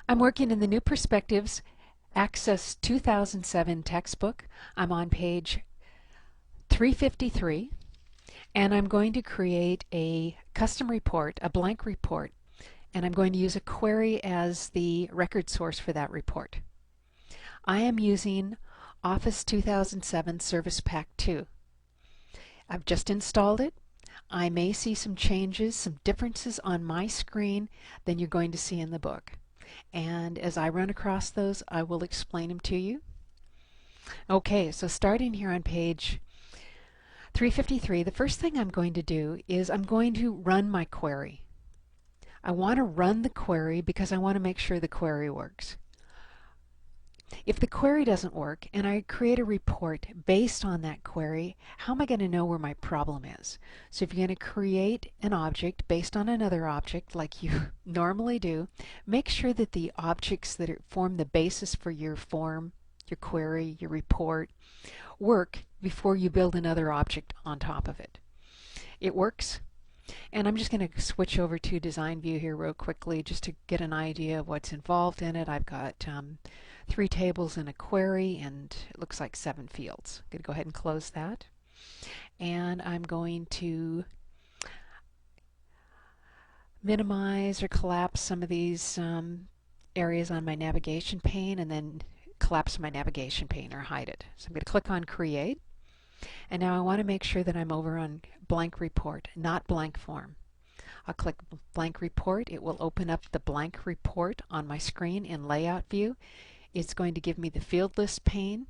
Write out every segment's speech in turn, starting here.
I'm working in the New Perspectives Access 2007 textbook. I'm on page 353, and I'm going to create a custom report, a blank report, and I'm going to use a query as the record source for that report. I am using Office 2007 Service Pack 2. I've just installed it. I may see some changes, some differences on my screen than you're going to see in the book. And as I run across those, I will explain them to you. Okay, so starting here on page 353, the first thing I'm going to do is I'm going to run my query. I want to run the query because I want to make sure the query works. If the query doesn't work and I create a report based on that query, how am I going to know where my problem is? So if you're going to create an object based on another object like you normally do, make sure that the objects that form the basis for your form, your query, your report, work before you build another object on top of it. It works. And I'm just going to switch over to Design View here real quickly just to get an idea of what's involved in it. I've got 3 tables and a query, and it looks like 7 fields. I'm going to go ahead and close that. And I'm going to minimize or collapse some of these areas on my navigation pane, and then collapse my navigation pane or hide it. So I'm going to click on Create. And now I want to make sure that I'm over on blank report, not blank form. I'll click blank report. It will open up the blank report on my screen in layout view. It's going to give me the field list pane.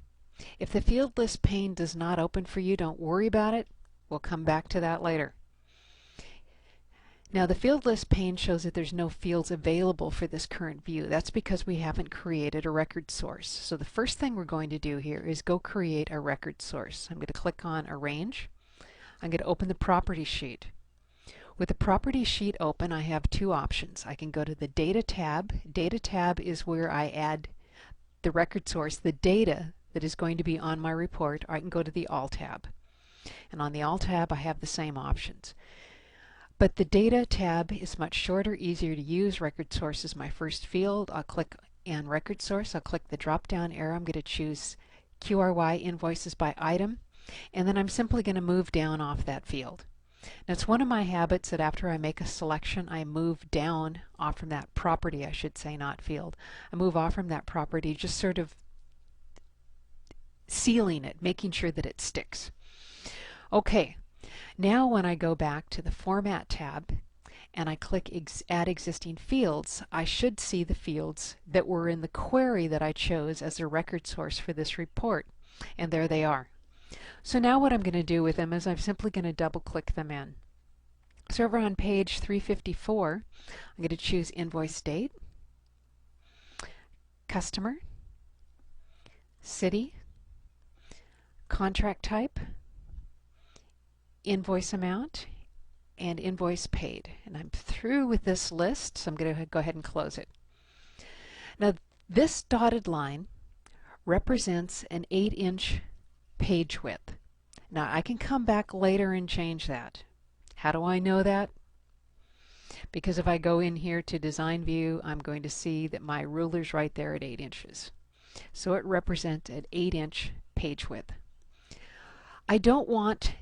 If the field list pane does not open for you, don't worry about it. We'll come back to that later. Now the field list pane shows that there's no fields available for this current view. That's because we haven't created a record source. So the first thing we're going to do here is go create a record source. I'm going to click on Arrange. I'm going to open the Property Sheet. With the Property Sheet open, I have 2 options. I can go to the Data tab. Data tab is where I add the record source, the data that is going to be on my report, or I can go to the All tab. And on the All tab, I have the same options. But the Data tab is much shorter, easier to use. Record Source is my first field. I'll click on Record Source. I'll click the drop-down arrow. I'm going to choose QRY Invoices by Item. And then I'm simply going to move down off that field. Now it's one of my habits that after I make a selection, I move down off from that property, I should say, not field. I move off from that property, just sort of sealing it, making sure that it sticks. Okay. Now when I go back to the Format tab and I click Add Existing Fields, I should see the fields that were in the query that I chose as a record source for this report. And there they are. So now what I'm going to do with them is I'm simply going to double click them in. So over on page 354, I'm going to choose Invoice Date, Customer, City, Contract Type, Invoice amount, and invoice paid. And I'm through with this list, so I'm going to go ahead and close it. Now this dotted line represents an 8-inch page width. Now I can come back later and change that. How do I know that? Because if I go in here to Design View, I'm going to see that my ruler's right there at 8 inches. So it represents an 8-inch page width. I don't want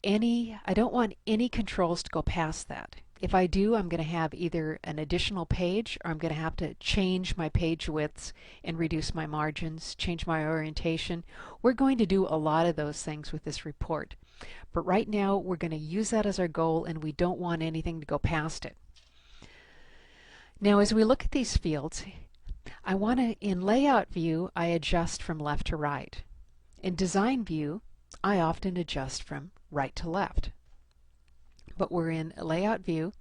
any controls to go past that. If I do, I'm going to have either an additional page, or I'm going to have to change my page widths and reduce my margins, change my orientation. We're going to do a lot of those things with this report. But right now we're going to use that as our goal, and we don't want anything to go past it. Now as we look at these fields, I want to, in Layout View, I adjust from left to right. In Design View, I often adjust from right to left. But we're in Layout View,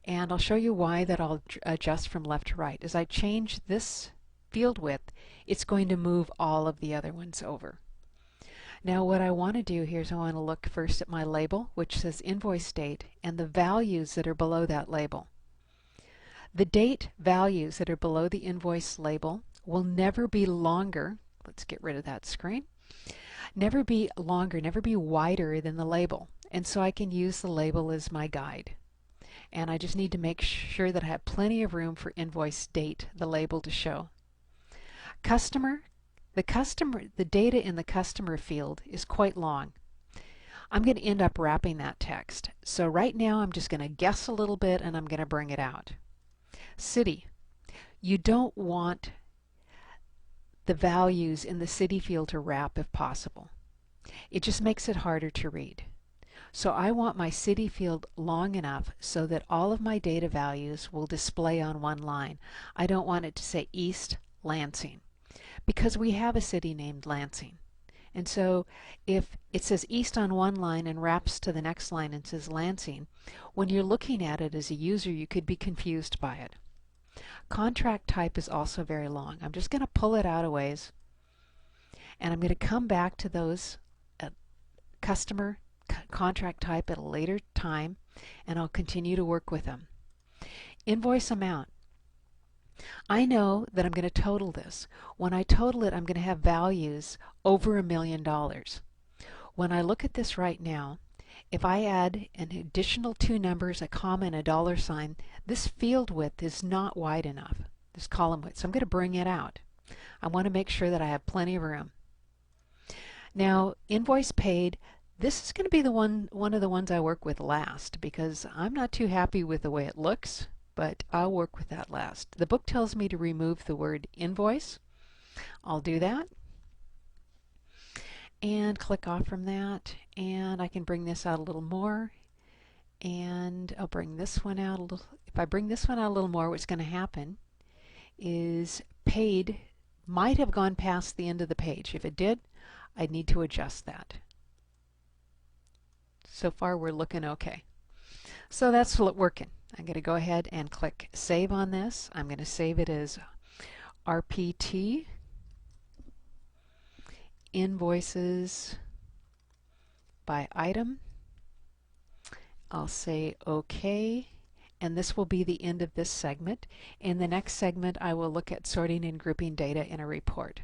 and I'll show you why that I'll adjust from left to right. As I change this field width, it's going to move all of the other ones over. Now what I want to do here is I want to look first at my label, which says Invoice Date, and the values that are below that label. The date values that are below the invoice label will never be longer. Let's get rid of that screen. Never be longer, never be wider than the label. And so I can use the label as my guide. and I just need to make sure that I have plenty of room for invoice date, the label, to show. The data in the customer field is quite long. I'm going to end up wrapping that text. So right now I'm just going to guess a little bit and I'm going to bring it out. City. You don't want the values in the city field to wrap if possible. It just makes it harder to read. So I want my city field long enough so that all of my data values will display on one line. I don't want it to say East Lansing because we have a city named Lansing. And so if it says East on one line and wraps to the next line and says Lansing, when you're looking at it as a user, you could be confused by it. Contract type is also very long. I'm just going to pull it out a ways, and I'm going to come back to those customer contract type at a later time, and I'll continue to work with them. Invoice amount. I know that I'm going to total this. When I total it, I'm going to have values over $1 million. When I look at this right now, if I add an additional 2 numbers, a comma and a $sign, this field width is not wide enough, this column width. So I'm going to bring it out. I want to make sure that I have plenty of room. Now, invoice paid, this is going to be the one of the ones I work with last because I'm not too happy with the way it looks, but I'll work with that last. The book tells me to remove the word invoice. I'll do that and click off from that, and I can bring this out a little more, and I'll bring this one out a little. If I bring this one out a little more, what's going to happen is paid might have gone past the end of the page. If it did, I'd need to adjust that. So far we're looking okay. So that's working. I'm going to go ahead and click save on this. I'm going to save it as RPT invoices by item. I'll say OK, and this will be the end of this segment. In the next segment I will look at sorting and grouping data in a report.